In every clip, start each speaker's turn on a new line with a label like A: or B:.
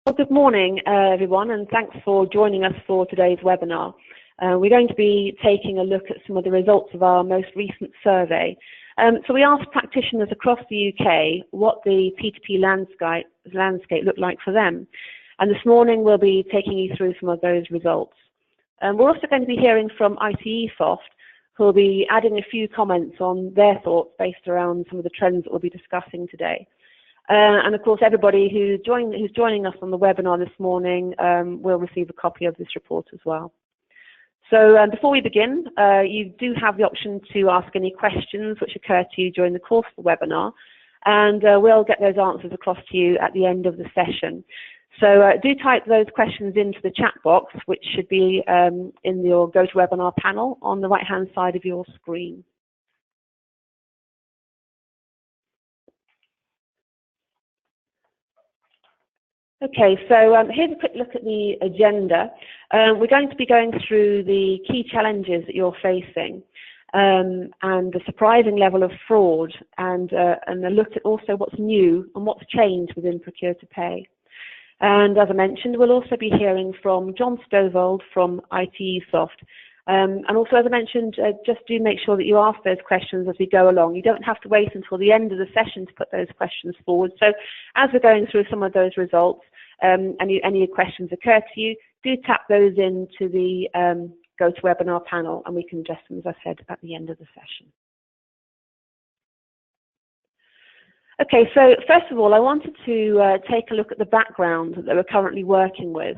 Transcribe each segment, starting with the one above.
A: Well, good morning, everyone, and thanks for joining us for today's webinar. We're going to be taking a look at some of the results of our most recent survey. So we asked practitioners across the UK what the P2P landscape looked like for them. And this morning we'll be taking you through some of those results. We're also going to be hearing from ITESOFT, who will be adding a few comments on their thoughts based around some of the trends that we'll be discussing today. And of course, everybody who's joining us on the webinar this morning will receive a copy of this report as well. So before we begin, you do have the option to ask any questions which occur to you during the course of the webinar, and we'll get those answers across to you at the end of the session. So do type those questions into the chat box, which should be in your GoToWebinar panel on the right-hand side of your screen. Okay, so here's a quick look at the agenda. We're going to be going through the key challenges that you're facing and the surprising level of fraud, and a look at also what's new and what's changed within Procure to Pay. And as I mentioned, we'll also be hearing from John Stovold from ITESOFT. And also, as I mentioned, just do make sure that you ask those questions as we go along. You don't have to wait until the end of the session to put those questions forward. So as we're going through some of those results, any questions occur to you, do tap those into the GoToWebinar panel, and we can address them, as I said, at the end of the session. Okay, so first of all, I wanted to take a look at the background that we're currently working with.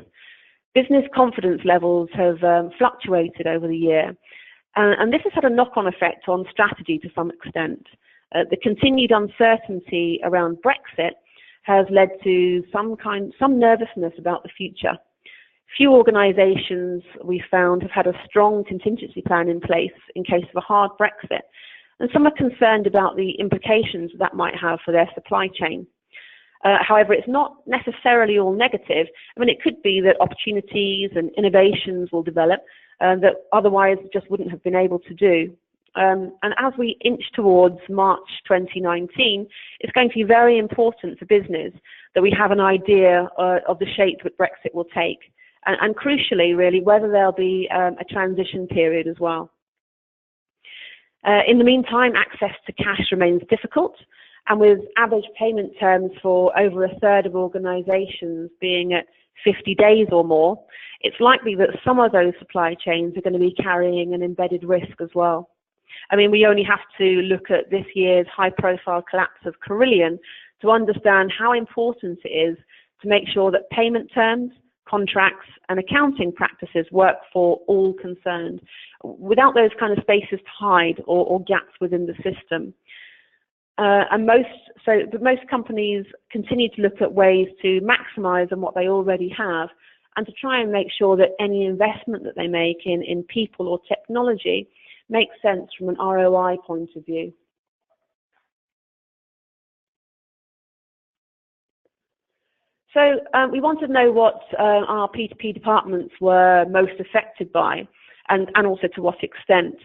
A: Business confidence levels have fluctuated over the year, and this has had a knock-on effect on strategy to some extent. The continued uncertainty around Brexit has led to some nervousness about the future. Few organisations, we found, have had a strong contingency plan in place in case of a hard Brexit, and some are concerned about the implications that might have for their supply chain. However, it's not necessarily all negative. I mean, it could be that opportunities and innovations will develop that otherwise just wouldn't have been able to do. And as we inch towards March 2019, it's going to be very important for business that we have an idea of the shape that Brexit will take. And crucially, really, whether there'll be a transition period as well. In the meantime, access to cash remains difficult. And with average payment terms for over a third of organisations being at 50 days or more, it's likely that some of those supply chains are going to be carrying an embedded risk as well. I mean, we only have to look at this year's high-profile collapse of Carillion to understand how important it is to make sure that payment terms, contracts, and accounting practices work for all concerned, without those kind of spaces to hide or gaps within the system. But most companies continue to look at ways to maximise on what they already have, and to try and make sure that any investment that they make in people or technology makes sense from an ROI point of view. So we wanted to know what our P2P departments were most affected by, and also to what extent.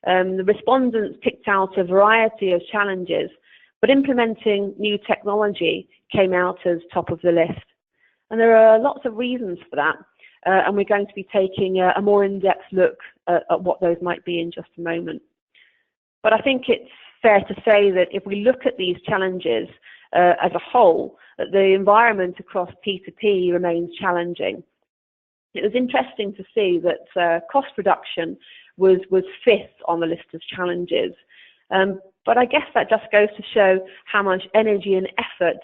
A: The respondents picked out a variety of challenges, but implementing new technology came out as top of the list. And there are lots of reasons for that, and we're going to be taking a more in-depth look at what those might be in just a moment. But I think it's fair to say that if we look at these challenges as a whole, that the environment across P2P remains challenging. It was interesting to see that cost reduction was fifth on the list of challenges. But I guess that just goes to show how much energy and effort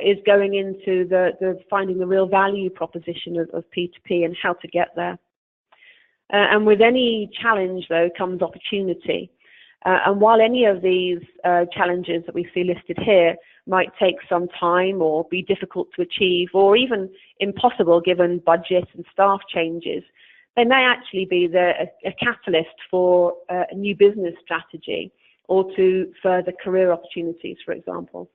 A: is going into the finding the real value proposition of P2P and how to get there. And with any challenge, though, comes opportunity. And while any of these challenges that we see listed here might take some time or be difficult to achieve, or even impossible given budget and staff changes, they may actually be a catalyst for a new business strategy, or to further career opportunities, for example.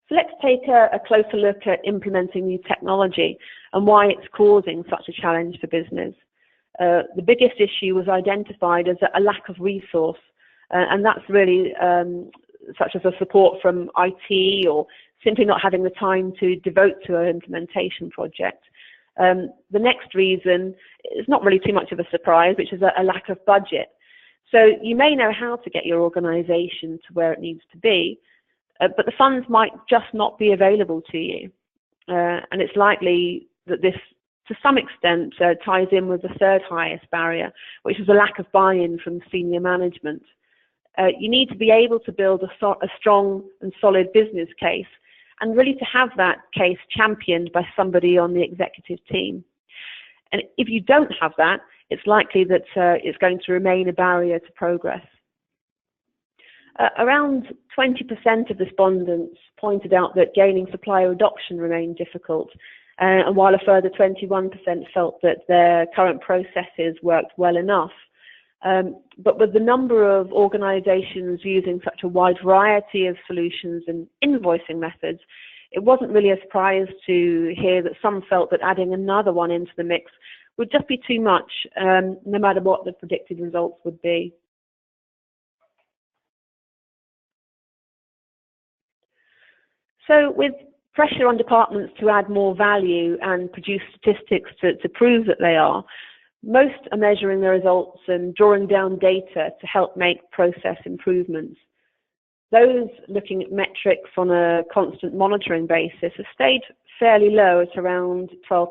A: So let's take a closer look at implementing new technology and why it's causing such a challenge for business. The biggest issue was identified as a lack of resource, and that's really such as a support from IT or simply not having the time to devote to an implementation project. The next reason is not really too much of a surprise, which is a lack of budget. So you may know how to get your organization to where it needs to be, but the funds might just not be available to you. And it's likely that this, to some extent, ties in with the third highest barrier, which is a lack of buy-in from senior management. You need to be able to build a strong and solid business case, and really to have that case championed by somebody on the executive team. And if you don't have that, it's likely that it's going to remain a barrier to progress. Around 20% of respondents pointed out that gaining supplier adoption remained difficult, and while a further 21% felt that their current processes worked well enough. But with the number of organizations using such a wide variety of solutions and invoicing methods, it wasn't really a surprise to hear that some felt that adding another one into the mix would just be too much, no matter what the predicted results would be. So with pressure on departments to add more value and produce statistics to prove that they are, most are measuring the results and drawing down data to help make process improvements. Those looking at metrics on a constant monitoring basis have stayed fairly low at around 12%,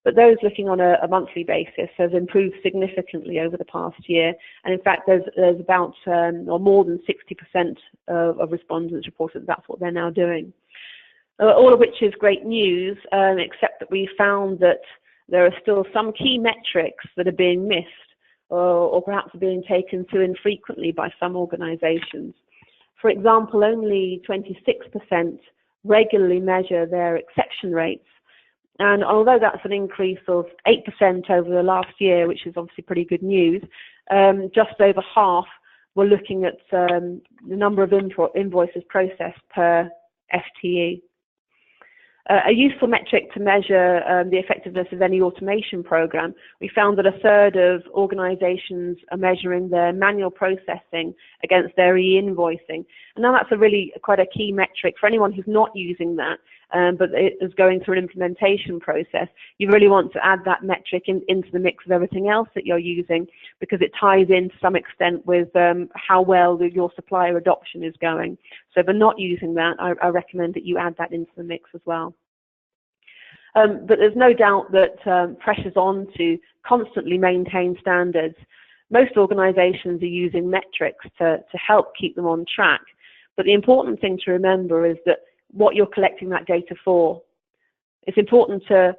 A: but those looking on a monthly basis have improved significantly over the past year. And in fact, there's about, or more than 60% of respondents reported that's what they're now doing. All of which is great news, except that we found that there are still some key metrics that are being missed, or perhaps are being taken too infrequently by some organizations. For example, only 26% regularly measure their exception rates. And although that's an increase of 8% over the last year, which is obviously pretty good news, just over half were looking at the number of invoices processed per FTE. A useful metric to measure the effectiveness of any automation program, we found that a third of organizations are measuring their manual processing against their e-invoicing. And now that's quite a key metric for anyone who's not using that, but is going through an implementation process. You really want to add that metric into the mix of everything else that you're using, because it ties in to some extent with how well your supplier adoption is going. So if you're not using that, I recommend that you add that into the mix as well. But there's no doubt that pressure's on to constantly maintain standards. Most organizations are using metrics to help keep them on track. But the important thing to remember is that what you're collecting that data for. It's important to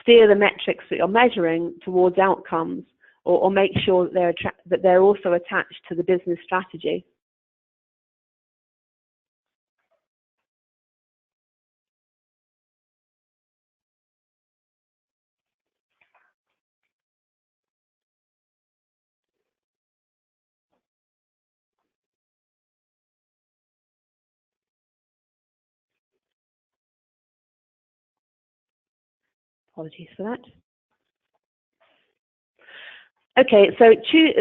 A: steer the metrics that you're measuring towards outcomes, or make sure that they're also attached to the business strategy. Apologies for that. Okay, so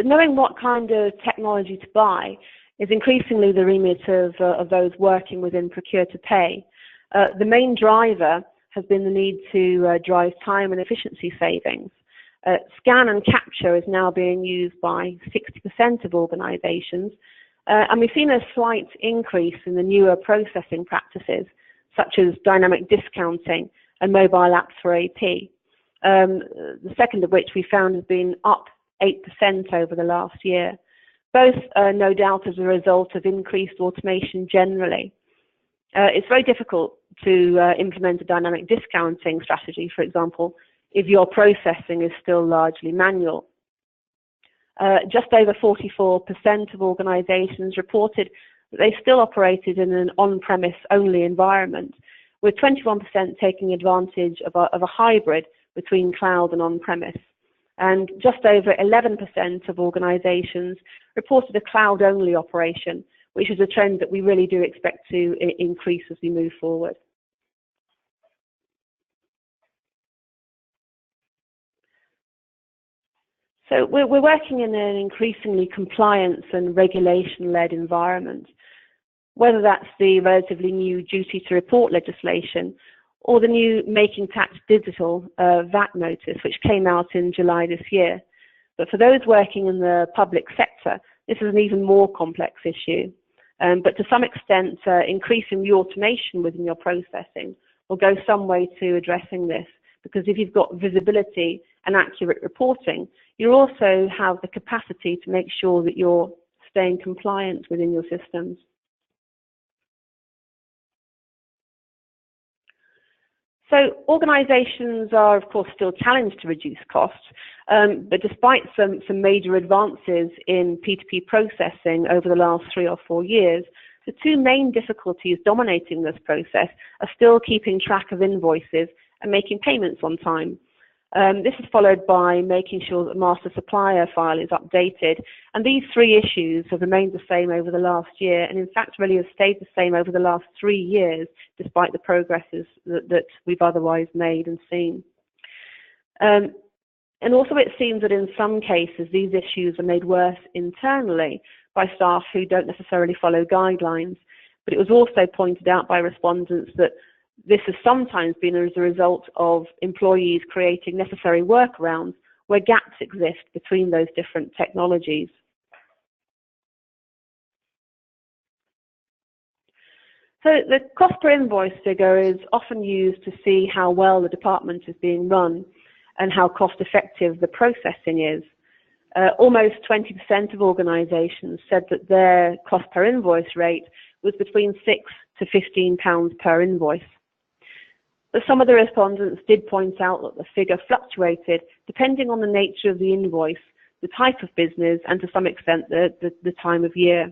A: knowing what kind of technology to buy is increasingly the remit of those working within procure to pay. The main driver has been the need to drive time and efficiency savings. Scan and capture is now being used by 60% of organizations, and we've seen a slight increase in the newer processing practices, such as dynamic discounting and mobile apps for AP. The second of which we found has been up 8% over the last year. Both no doubt as a result of increased automation generally. It's very difficult to implement a dynamic discounting strategy, for example, if your processing is still largely manual. Just over 44% of organizations reported that they still operated in an on-premise only environment, with 21% taking advantage of a hybrid between cloud and on-premise. And just over 11% of organizations reported a cloud-only operation, which is a trend that we really do expect to increase as we move forward. So we're working in an increasingly compliance and regulation-led environment. whether that's the relatively new duty to report legislation or the new Making Tax Digital VAT notice, which came out in July this year. But for those working in the public sector, this is an even more complex issue. But to some extent, increasing the automation within your processing will go some way to addressing this, because if you've got visibility and accurate reporting, you also have the capacity to make sure that you're staying compliant within your systems. So organisations are, of course, still challenged to reduce costs, but despite some major advances in P2P processing over the last 3 or 4 years, the two main difficulties dominating this process are still keeping track of invoices and making payments on time. This is followed by making sure that the master supplier file is updated, and these three issues have remained the same over the last year, and in fact really have stayed the same over the last 3 years, despite the progresses that we've otherwise made and seen. And also it seems that in some cases these issues are made worse internally by staff who don't necessarily follow guidelines, but it was also pointed out by respondents that this has sometimes been as a result of employees creating necessary workarounds where gaps exist between those different technologies. So the cost per invoice figure is often used to see how well the department is being run and how cost effective the processing is. Almost 20% of organisations said that their cost per invoice rate was between £6 to £15 per invoice. But some of the respondents did point out that the figure fluctuated depending on the nature of the invoice, the type of business, and to some extent the time of year.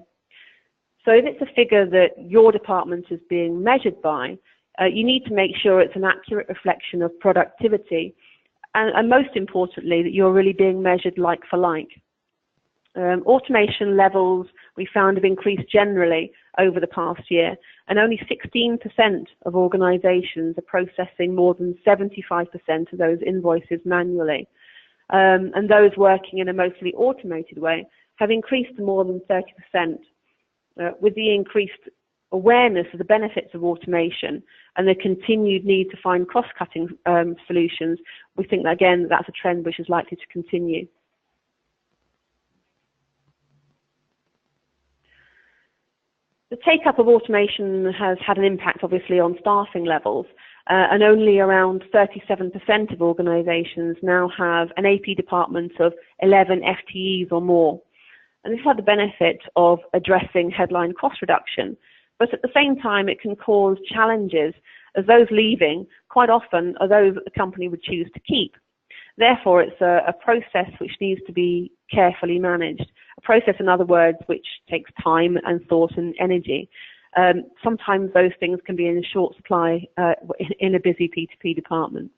A: So if it's a figure that your department is being measured by, you need to make sure it's an accurate reflection of productivity, and most importantly, that you're really being measured like for like. Automation levels we found have increased generally over the past year, and only 16% of organisations are processing more than 75% of those invoices manually. And those working in a mostly automated way have increased to more than 30%. With the increased awareness of the benefits of automation and the continued need to find cost-cutting solutions, we think that, again, that's a trend which is likely to continue. The take-up of automation has had an impact, obviously, on staffing levels, and only around 37% of organisations now have an AP department of 11 FTEs or more. And this had the benefit of addressing headline cost reduction, but at the same time it can cause challenges, as those leaving quite often are those that the company would choose to keep. Therefore, it's a process which needs to be carefully managed. A process, in other words, which takes time and thought and energy. Sometimes those things can be in short supply in a busy P2P department.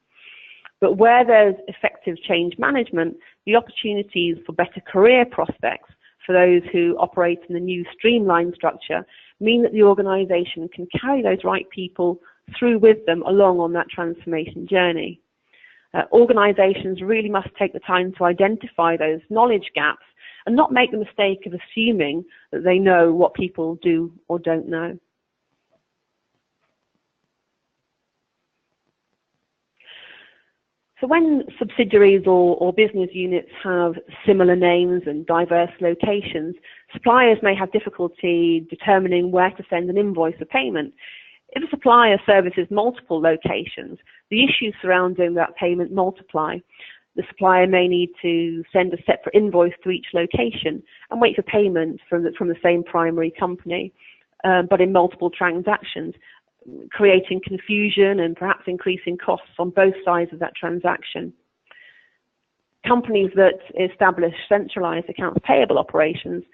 A: But where there's effective change management, the opportunities for better career prospects for those who operate in the new streamlined structure mean that the organisation can carry those right people through with them along on that transformation journey. Organisations really must take the time to identify those knowledge gaps and not make the mistake of assuming that they know what people do or don't know. So when subsidiaries or business units have similar names and diverse locations, suppliers may have difficulty determining where to send an invoice or payment. If a supplier services multiple locations, the issues surrounding that payment multiply. The supplier may need to send a separate invoice to each location and wait for payment from the same primary company, but in multiple transactions, creating confusion and perhaps increasing costs on both sides of that transaction. Companies that establish centralized accounts payable operations,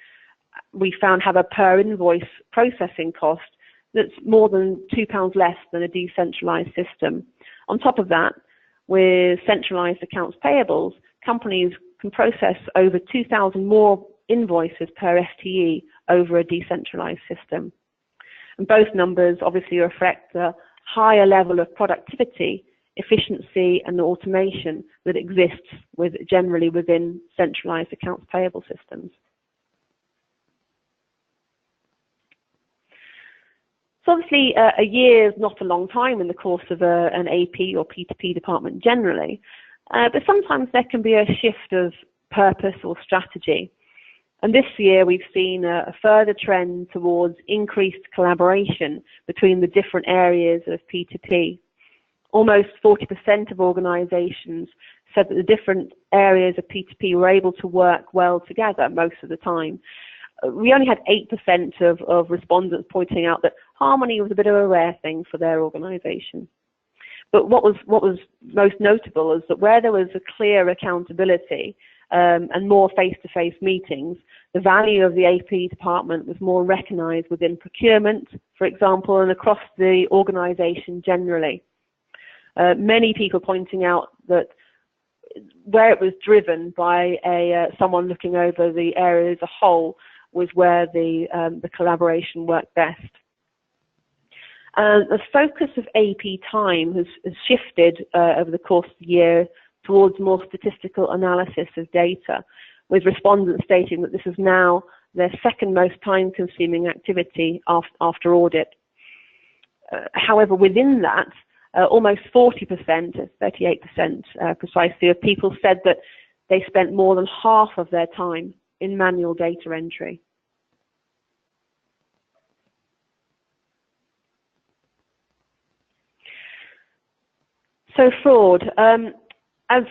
A: we found, have a per invoice processing cost that's more than £2 less than a decentralized system. On top of that, with centralized accounts payables, companies can process over 2,000 more invoices per FTE over a decentralized system. And both numbers obviously reflect the higher level of productivity, efficiency and automation that exists generally within centralized accounts payable systems. obviously a year is not a long time in the course of an AP or P2P department generally, but sometimes there can be a shift of purpose or strategy. And this year we've seen a further trend towards increased collaboration between the different areas of P2P. Almost 40% of organizations said that the different areas of P2P were able to work well together most of the time. We only had 8% of respondents pointing out that harmony was a bit of a rare thing for their organization. But what was most notable is that where there was a clear accountability and more face-to-face meetings, the value of the AP department was more recognized within procurement, for example, and across the organization generally. Many people pointing out that where it was driven by someone looking over the area as a whole was where the collaboration worked best. The focus of AP time has shifted over the course of the year towards more statistical analysis of data, with respondents stating that this is now their second most time-consuming activity after audit. However, within that, almost 40%, 38% precisely, of people said that they spent more than half of their time in manual data entry. So fraud. As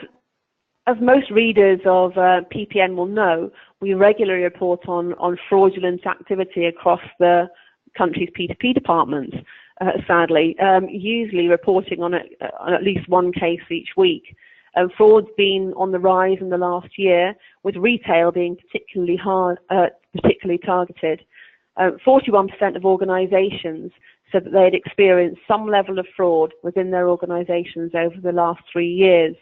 A: most readers of PPN will know, we regularly report on fraudulent activity across the country's P2P departments, sadly, usually reporting on at least one case each week. Fraud's been on the rise in the last year, with retail being particularly targeted. 41% of organisations said that they had experienced some level of fraud within their organisations over the last 3 years.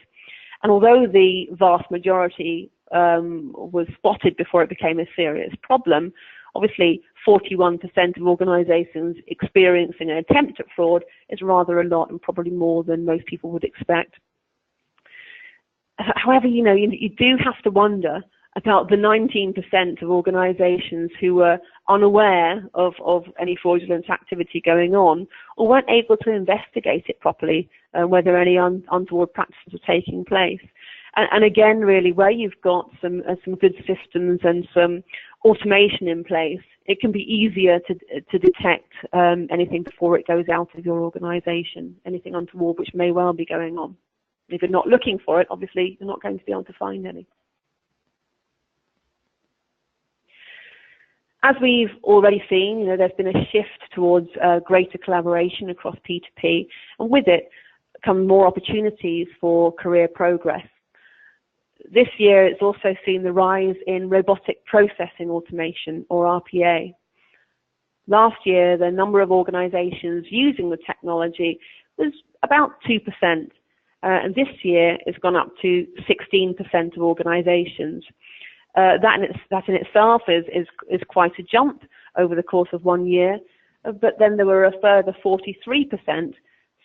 A: And although the vast majority was spotted before it became a serious problem, obviously 41% of organisations experiencing an attempt at fraud is rather a lot and probably more than most people would expect. However, you do have to wonder about the 19% of organisations who were unaware of any fraudulent activity going on or weren't able to investigate it properly, whether any untoward practices were taking place. And again, really, where you've got some good systems and some automation in place, it can be easier to detect anything before it goes out of your organisation, anything untoward which may well be going on. If you're not looking for it, obviously you're not going to be able to find any. As we've already seen, there's been a shift towards greater collaboration across P2P, and with it come more opportunities for career progress. This year, it's also seen the rise in robotic processing automation, or RPA. Last year, the number of organizations using the technology was about 2%, and this year it's gone up to 16% of organizations. That in itself is quite a jump over the course of 1 year, but then there were a further 43%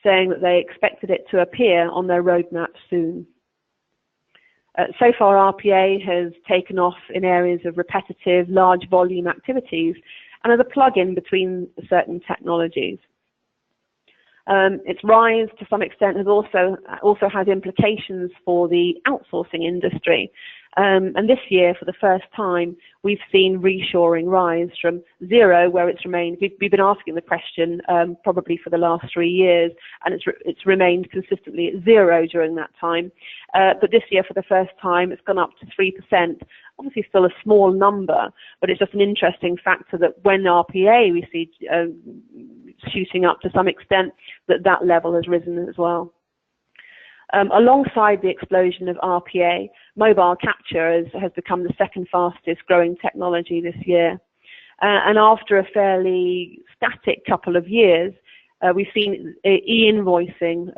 A: saying that they expected it to appear on their roadmap soon. So far, RPA has taken off in areas of repetitive, large volume activities and as a plug-in between certain technologies. Its rise, to some extent, has also has implications for the outsourcing industry. And this year, for the first time, we've seen reshoring rise from 0, where it's remained. We've been asking the question probably for the last 3 years, and it's remained consistently at 0 during that time. But this year, for the first time, it's gone up to 3%. Obviously, still a small number, but it's just an interesting factor that when RPA we see shooting up to some extent, that level has risen as well. Alongside the explosion of RPA, mobile capture has become the second fastest growing technology this year. And after a fairly static couple of years, we've seen e-invoicing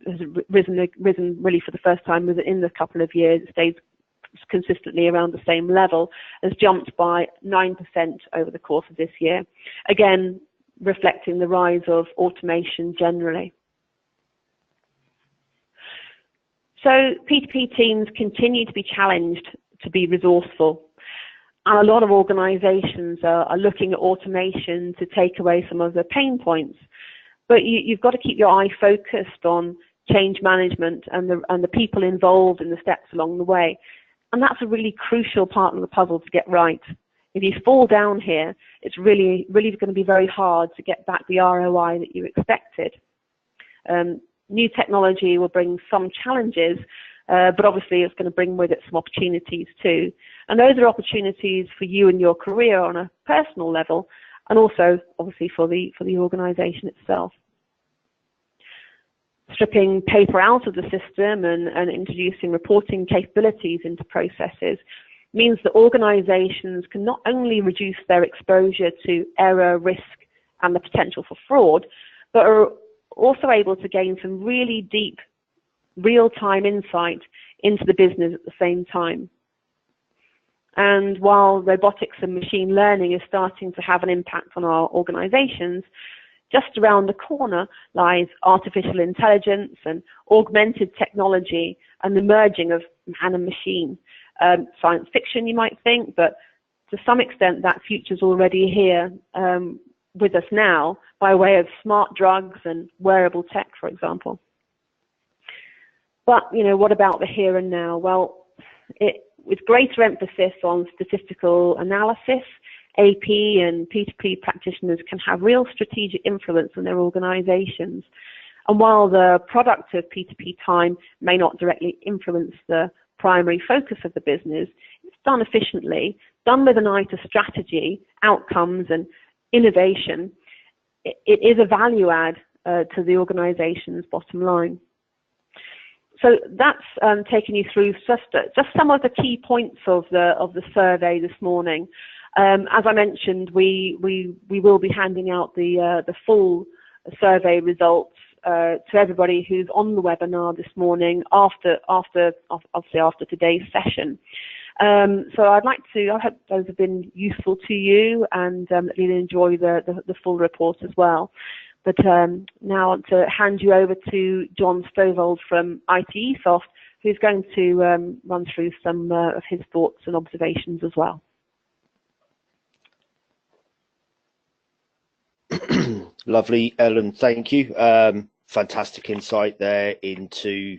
A: has risen really for the first time within the couple of years. It stays consistently around the same level, has jumped by 9% over the course of this year. Again, reflecting the rise of automation generally. So P2P teams continue to be challenged to be resourceful. And a lot of organizations are looking at automation to take away some of the pain points. But you've got to keep your eye focused on change management and the people involved in the steps along the way. And that's a really crucial part of the puzzle to get right. If you fall down here, it's really going to be very hard to get back the ROI that you expected. New technology will bring some challenges, but obviously it's going to bring with it some opportunities too. And those are opportunities for you and your career on a personal level, and also obviously for the organization itself. Stripping paper out of the system and introducing reporting capabilities into processes means that organizations can not only reduce their exposure to error, risk, and the potential for fraud, but are also able to gain some really deep, real-time insight into the business at the same time. And while robotics and machine learning is starting to have an impact on our organizations, just around the corner lies artificial intelligence and augmented technology and the merging of man and machine. Science fiction, you might think, but to some extent that future's already here with us now by way of smart drugs and wearable tech, for example. But, you know, what about the here and now? Well, with greater emphasis on statistical analysis, AP and P2P practitioners can have real strategic influence on their organizations. And while the product of P2P time may not directly influence the primary focus of the business, it's done efficiently, done with an eye to strategy, outcomes, and innovation. It is a value add to the organization's bottom line. So that's taken you through just some of the key points of the survey this morning. As I mentioned, we will be handing out the full survey results to everybody who's on the webinar this morning obviously after today's session. So I hope those have been useful to you and that you'll enjoy the full report as well. But now I want to hand you over to John Stovold from ITESOFT, who's going to run through some of his thoughts and observations as well.
B: Lovely, Ellen, thank you. Fantastic insight there into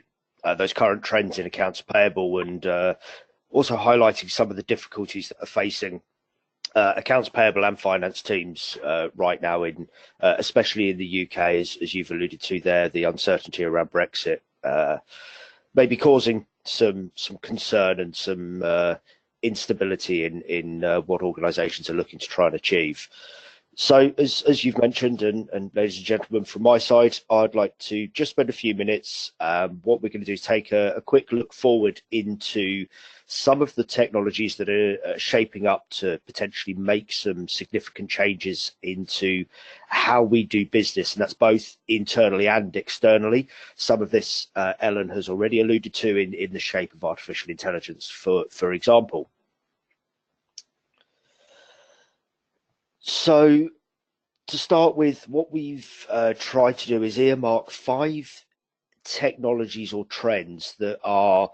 B: those current trends in accounts payable, and also highlighting some of the difficulties that are facing accounts payable and finance teams right now, especially in the UK, as you've alluded to there. The uncertainty around Brexit may be causing some concern and some instability in what organisations are looking to try and achieve. So as you've mentioned, and ladies and gentlemen, from my side, I'd like to just spend a few minutes. What we're going to do is take a quick look forward into some of the technologies that are shaping up to potentially make some significant changes into how we do business, and that's both internally and externally. Some of this Ellen has already alluded to in the shape of artificial intelligence, for example. So to start with, what we've tried to do is earmark 5 technologies or trends that are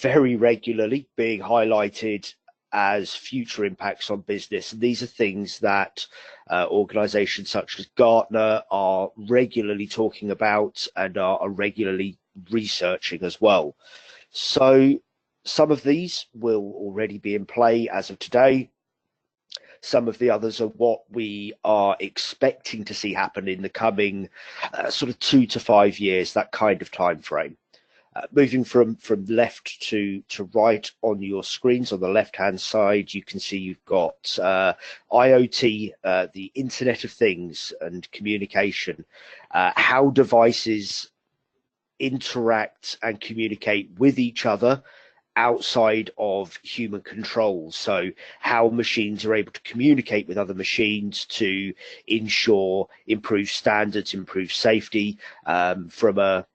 B: very regularly being highlighted as future impacts on business. And these are things that organizations such as Gartner are regularly talking about and are regularly researching as well. So some of these will already be in play as of today. Some of the others are what we are expecting to see happen in the coming sort of 2 to 5 years, that kind of time frame. Moving from left to right on your screens, on the left-hand side, you can see you've got IoT, the Internet of Things and communication, how devices interact and communicate with each other outside of human control. So how machines are able to communicate with other machines to ensure improved standards, improved safety. From a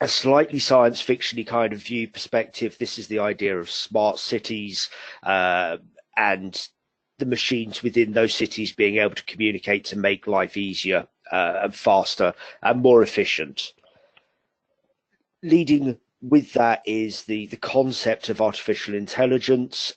B: slightly science fiction-y kind of view perspective, this is the idea of smart cities and the machines within those cities being able to communicate to make life easier and faster and more efficient. Leading with that is the concept of artificial intelligence,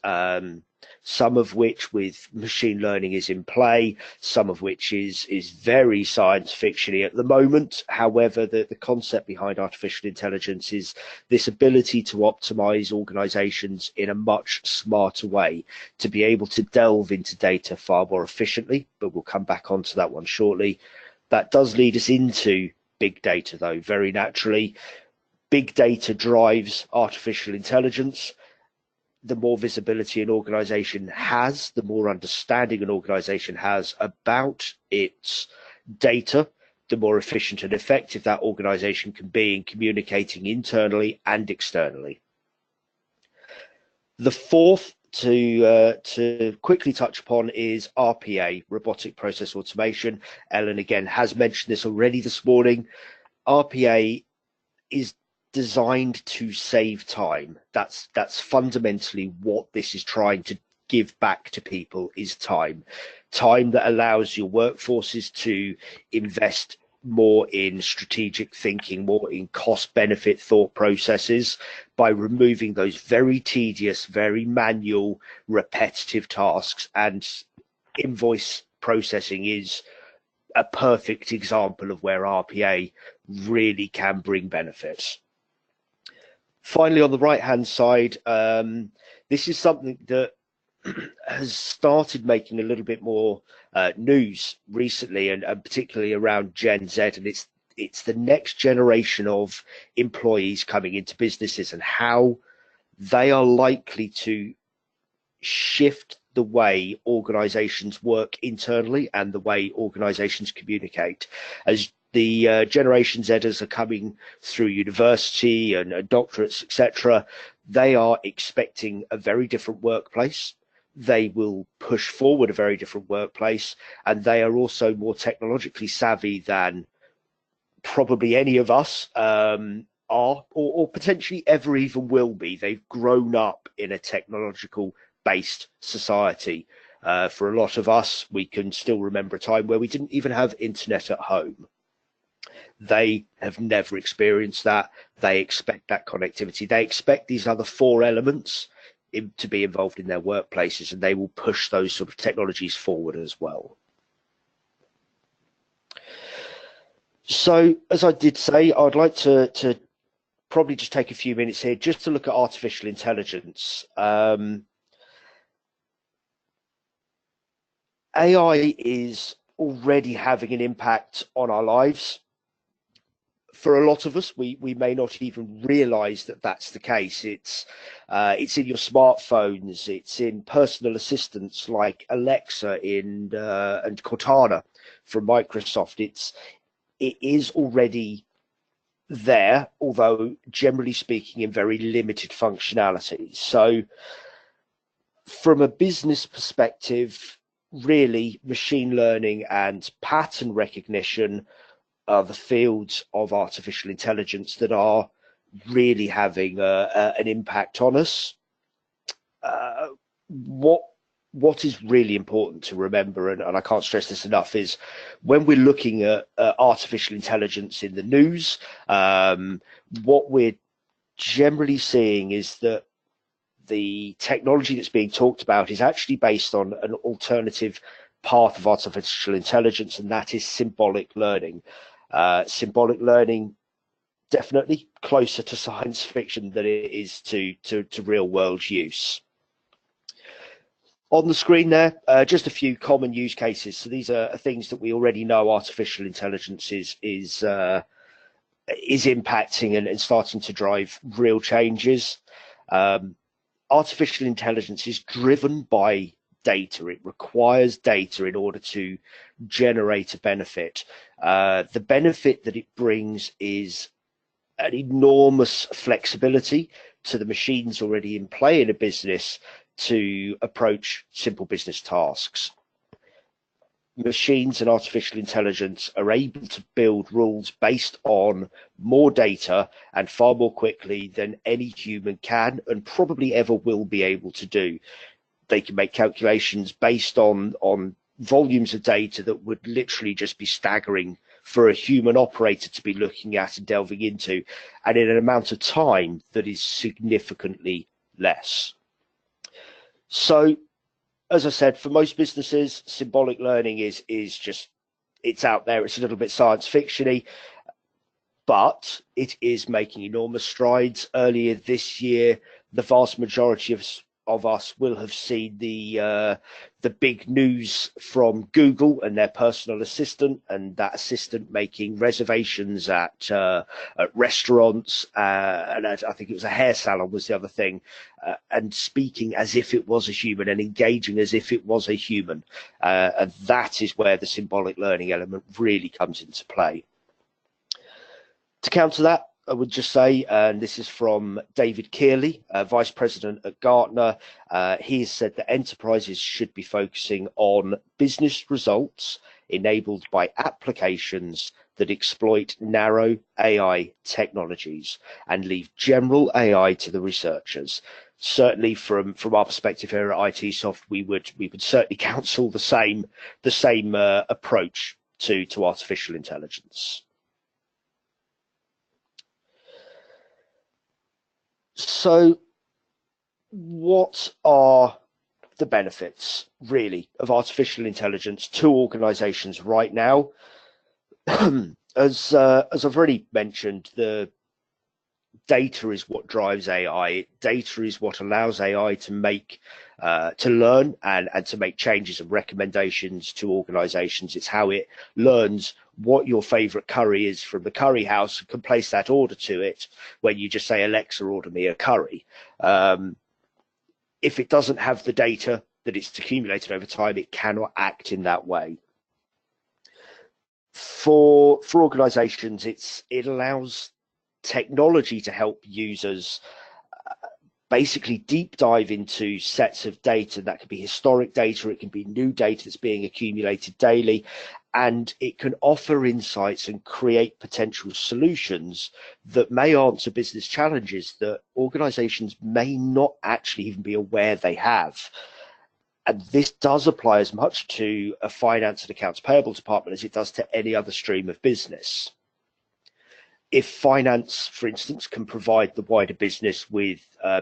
B: some of which with machine learning is in play, some of which is very science fictiony at the moment. However, the concept behind artificial intelligence is this ability to optimize organizations in a much smarter way, to be able to delve into data far more efficiently, but we'll come back onto that one shortly. That does lead us into big data, though, very naturally. Big data drives artificial intelligence. The more visibility an organization has, the more understanding an organization has about its data, the more efficient and effective that organization can be in communicating internally and externally. The fourth to quickly touch upon is RPA, robotic process automation. Ellen again has mentioned this already this morning. RPA is designed to save time. That's fundamentally what this is trying to give back to people, is time that allows your workforces to invest more in strategic thinking, more in cost benefit thought processes, by removing those very tedious, very manual, repetitive tasks. And invoice processing is a perfect example of where RPA really can bring benefits. Finally, on the right-hand side, this is something that has started making a little bit more news recently, and particularly around Gen Z, and it's the next generation of employees coming into businesses and how they are likely to shift the way organizations work internally and the way organizations communicate. As the Generation Zers are coming through university and doctorates, etc., they are expecting a very different workplace. They will push forward a very different workplace, and they are also more technologically savvy than probably any of us are, or potentially ever even will be. They've grown up in a technological based society. For a lot of us, we can still remember a time where we didn't even have internet at home. They have never experienced that. They expect that connectivity. They expect these other four elements to be involved in their workplaces, and they will push those sort of technologies forward as well. So, as I did say, I'd like to probably just take a few minutes here just to look at artificial intelligence. AI is already having an impact on our lives. For a lot of us, we may not even realize that that's the case. It's in your smartphones, it's in personal assistants like Alexa and Cortana from Microsoft. It is already there, although generally speaking in very limited functionality. So from a business perspective, really machine learning and pattern recognition are the fields of artificial intelligence that are really having an impact on us. What is really important to remember, and I can't stress this enough, is when we're looking at artificial intelligence in the news, what we're generally seeing is that the technology that's being talked about is actually based on an alternative path of artificial intelligence, and that is symbolic learning. Symbolic learning, definitely closer to science fiction than it is to real world use. On the screen there, just a few common use cases. So these are things that we already know artificial intelligence is impacting and starting to drive real changes. Artificial intelligence is driven by data. It requires data in order to generate a benefit. The benefit that it brings is an enormous flexibility to the machines already in play in a business to approach simple business tasks. Machines and artificial intelligence are able to build rules based on more data and far more quickly than any human can and probably ever will be able to do. They can make calculations based on volumes of data that would literally just be staggering for a human operator to be looking at and delving into, and in an amount of time that is significantly less. So, as I said, for most businesses, symbolic learning is just, it's out there. It's a little bit science fiction-y, but it is making enormous strides. Earlier this year, the vast majority of us will have seen the big news from Google and their personal assistant, and that assistant making reservations at restaurants, and I think it was a hair salon was the other thing, and speaking as if it was a human and engaging as if it was a human, and that is where the symbolic learning element really comes into play. To counter that, I would just say, and this is from David Kearley, Vice President at Gartner, he has said that enterprises should be focusing on business results enabled by applications that exploit narrow AI technologies and leave general AI to the researchers. Certainly from our perspective here at ITESOFT, we would certainly counsel the same approach to artificial intelligence. So what are the benefits, really, of artificial intelligence to organizations right now? As I've already mentioned, the data is what drives AI. Data is what allows AI to learn and to make changes and recommendations to organizations. It's how it learns what your favorite curry is from the curry house and can place that order to it when you just say, Alexa, order me a curry. If it doesn't have the data that it's accumulated over time, it cannot act in that way. For organizations, it allows technology to help users basically deep dive into sets of data. That could be historic data, it can be new data that's being accumulated daily, and it can offer insights and create potential solutions that may answer business challenges that organizations may not actually even be aware they have. And this does apply as much to a finance and accounts payable department as it does to any other stream of business. If finance, for instance, can provide the wider business with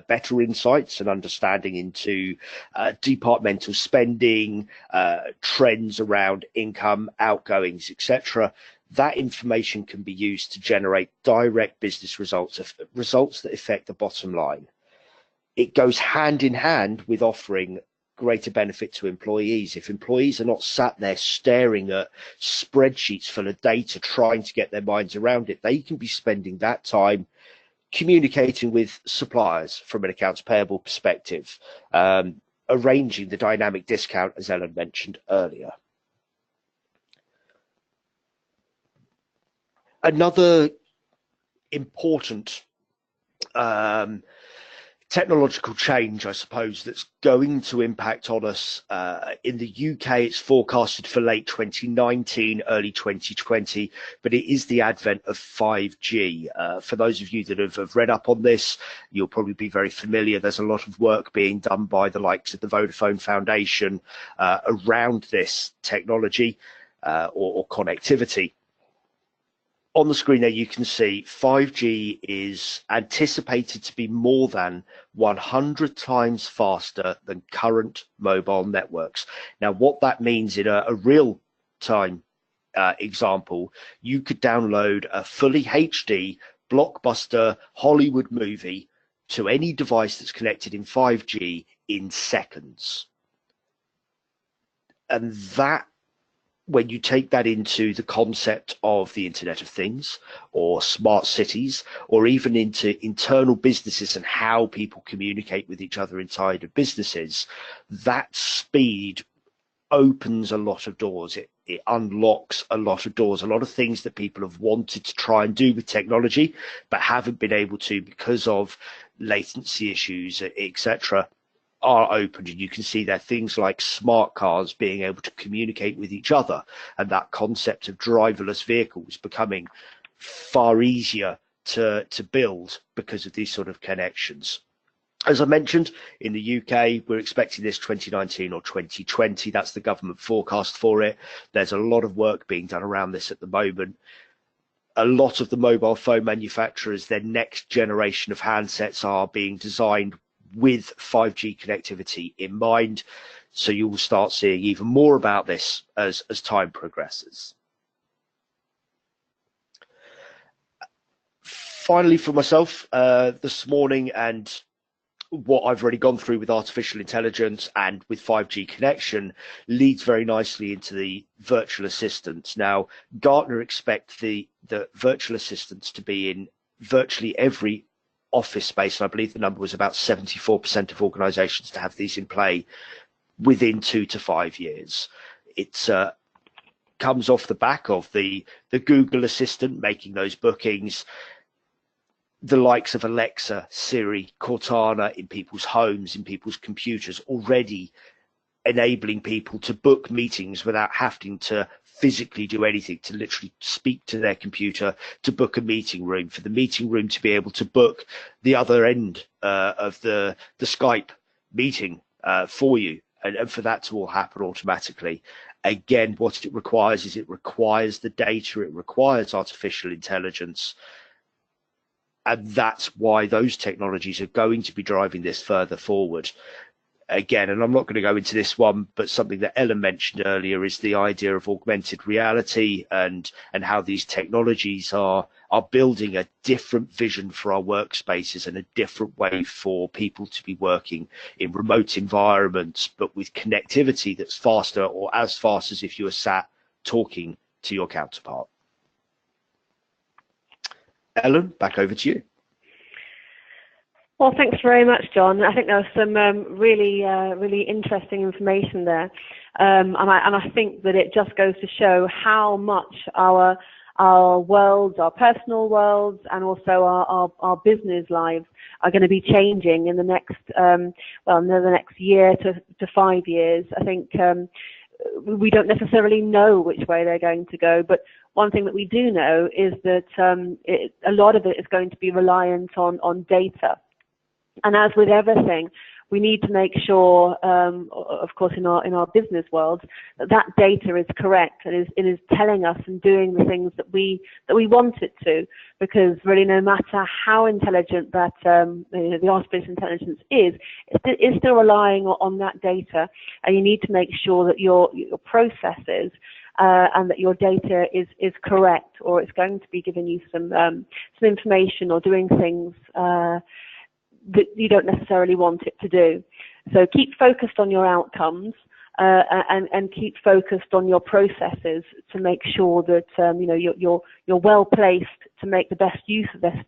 B: better insights and understanding into departmental spending, trends around income, outgoings, etc., that information can be used to generate direct business results that affect the bottom line. It goes hand in hand with offering greater benefit to employees. If employees are not sat there staring at spreadsheets full of data trying to get their minds around it, they can be spending that time communicating with suppliers from an accounts payable perspective, arranging the dynamic discount, as Ellen mentioned earlier. Another important technological change, I suppose, that's going to impact on us in the UK, it's forecasted for late 2019, early 2020, but it is the advent of 5G. For those of you that have read up on this, you'll probably be very familiar. There's a lot of work being done by the likes of the Vodafone Foundation around this technology or connectivity. On the screen there, you can see 5G is anticipated to be more than 100 times faster than current mobile networks. Now, what that means in a real-time example, you could download a fully HD blockbuster Hollywood movie to any device that's connected in 5G in seconds. And that, when you take that into the concept of the Internet of Things or smart cities, or even into internal businesses and how people communicate with each other inside of businesses, that speed opens a lot of doors. It unlocks a lot of doors, a lot of things that people have wanted to try and do with technology, but haven't been able to because of latency issues, etc. are opened, and you can see there things like smart cars being able to communicate with each other, and that concept of driverless vehicles becoming far easier to build because of these sort of connections. As I mentioned, in the UK, we're expecting this 2019 or 2020. That's the government forecast for it. There's a lot of work being done around this at the moment. A lot of the mobile phone manufacturers, their next generation of handsets are being designed with 5G connectivity in mind. So you will start seeing even more about this as time progresses. Finally, for myself, this morning, and what I've already gone through with artificial intelligence and with 5G connection leads very nicely into the virtual assistants. Now, Gartner expect the virtual assistants to be in virtually every office space, and I believe the number was about 74% of organizations to have these in play within 2 to 5 years. It comes off the back of the Google Assistant making those bookings, the likes of Alexa, Siri, Cortana in people's homes, in people's computers, already enabling people to book meetings without having to physically do anything, to literally speak to their computer, to book a meeting room, for the meeting room to be able to book the other end of the Skype meeting for you, and for that to all happen automatically. Again, what it requires is it requires the data, it requires artificial intelligence. And that's why those technologies are going to be driving this further forward. Again, and I'm not going to go into this one, but something that Ellen mentioned earlier is the idea of augmented reality and how these technologies are building a different vision for our workspaces and a different way for people to be working in remote environments, but with connectivity that's faster, or as fast as if you were sat talking to your counterpart. Ellen, back over to you.
A: Well, thanks very much, John. I think there was some really interesting information there, and I think that it just goes to show how much our worlds, our personal worlds, and also our business lives are going to be changing in the next in the next year to 5 years. I think we don't necessarily know which way they're going to go, but one thing that we do know is that a lot of it is going to be reliant on data. And as with everything, we need to make sure, of course, in our business world, that data is correct and is telling us and doing the things that we want it to. Because really, no matter how intelligent that the artificial intelligence is, it's still relying on that data, and you need to make sure that your processes and that your data is correct, or it's going to be giving you some information or doing things that you don't necessarily want it to do. So keep focused on your outcomes and keep focused on your processes to make sure that you're well placed to make the best use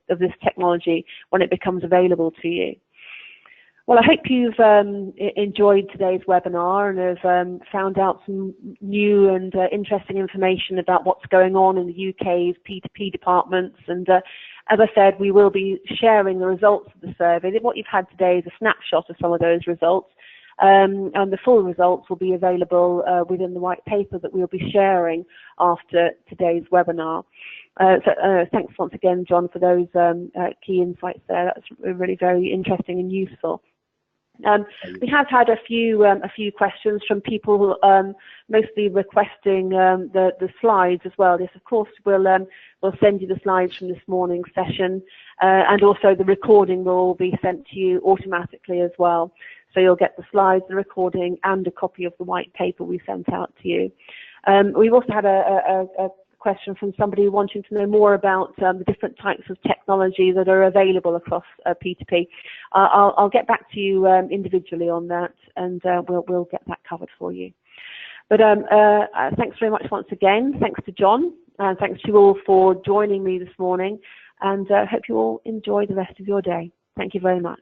A: of this technology when it becomes available to you. Well, I hope you've enjoyed today's webinar and have found out some new and interesting information about what's going on in the UK's P2P departments. And as I said, we will be sharing the results of the survey. What you've had today is a snapshot of some of those results, and the full results will be available within the white paper that we'll be sharing after today's webinar. So thanks once again, John, for those key insights there. That's really very interesting and useful. We have had a few questions from people, mostly requesting the slides as well. Yes, of course, we'll send you the slides from this morning's session, and also the recording will be sent to you automatically as well. So you'll get the slides, the recording, and a copy of the white paper we sent out to you. We've also had a question from somebody wanting to know more about the different types of technology that are available across P2P. I'll get back to you individually on that, and we'll get that covered for you. But thanks very much once again. Thanks to John, and thanks to you all for joining me this morning, and hope you all enjoy the rest of your day. Thank you very much.